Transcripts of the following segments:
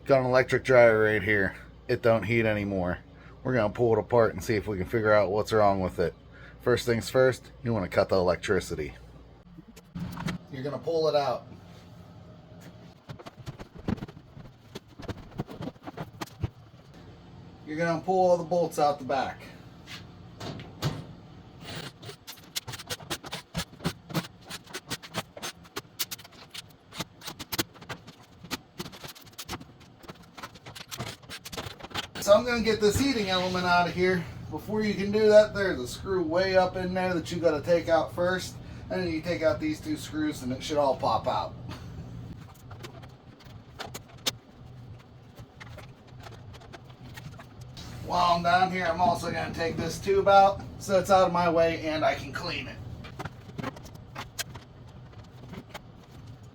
Got an electric dryer right here. It don't heat anymore. We're going to pull it apart and see if we can figure out what's wrong with it. First things first, you want to cut the electricity. You're going to pull it out. You're going to pull all the bolts out the back. So I'm going to get this heating element out of here. Before you can do that, there's a screw way up in there that you got to take out first. And then you take out these two screws and it should all pop out. While I'm down here, I'm also going to take this tube out so it's out of my way and I can clean it.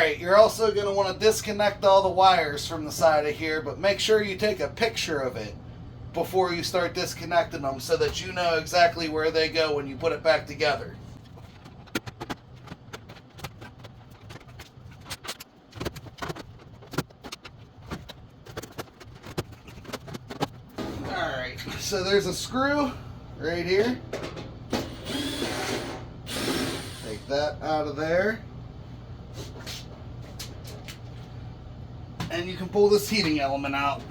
Alright, you're also going to want to disconnect all the wires from the side of here, but make sure you take a picture of it before you start disconnecting them so that you know exactly where they go when you put it back together. Alright, so there's a screw right here. Take that out of there. And you can pull this heating element out.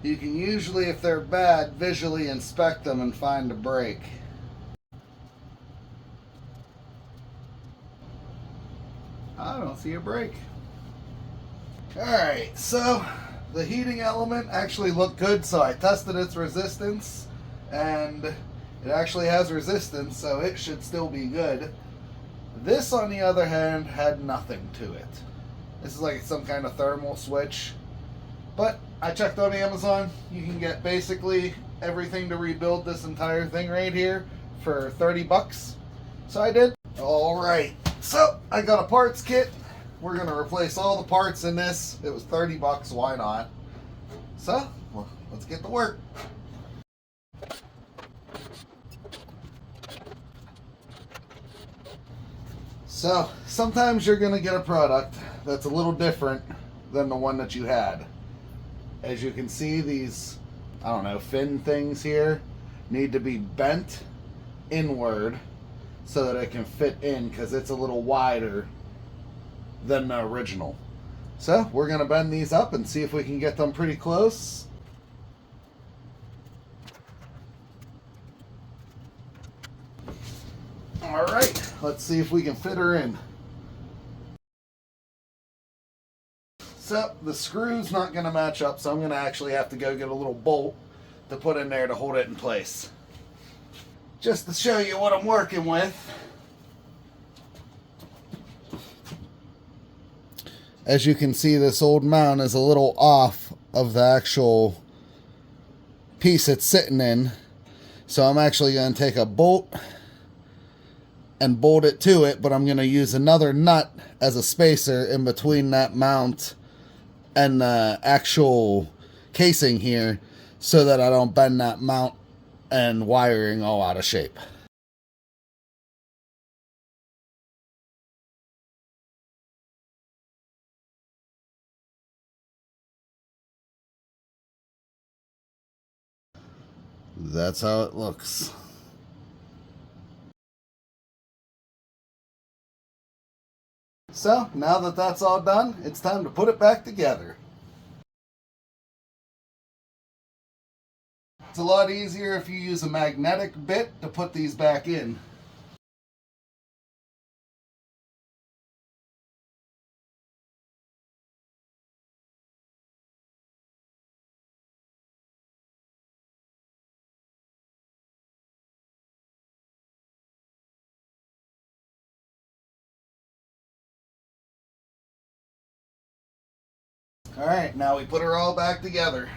You can usually, if they're bad, visually inspect them and find a break. I don't see a break. Alright, so the heating element actually looked good, so I tested its resistance, and it actually has resistance, so it should still be good. This, on the other hand, had nothing to it. This is like some kind of thermal switch. But I checked on Amazon. You can get basically everything to rebuild this entire thing right here for 30 bucks. So I did. Alright, so I got a parts kit. We're going to replace all the parts in this. It was 30 bucks, why not? So, well, let's get to work. So, sometimes you're going to get a product that's a little different than the one that you had. As you can see, these, I don't know, fin things here need to be bent inward so that it can fit in, because it's a little wider than the original. So we're going to bend these up and see if we can get them pretty close. Alright, let's see if we can fit her in. So the screw's not going to match up, so I'm going to actually have to go get a little bolt to put in there to hold it in place. Just to show you what I'm working with. As you can see, this old mount is a little off of the actual piece it's sitting in. So I'm actually going to take a bolt and bolt it to it, but I'm going to use another nut as a spacer in between that mount and the actual casing here so that I don't bend that mount and wiring all out of shape. That's how it looks. So, now that that's all done, it's time to put it back together. It's a lot easier if you use a magnetic bit to put these back in. Alright, now we put her all back together.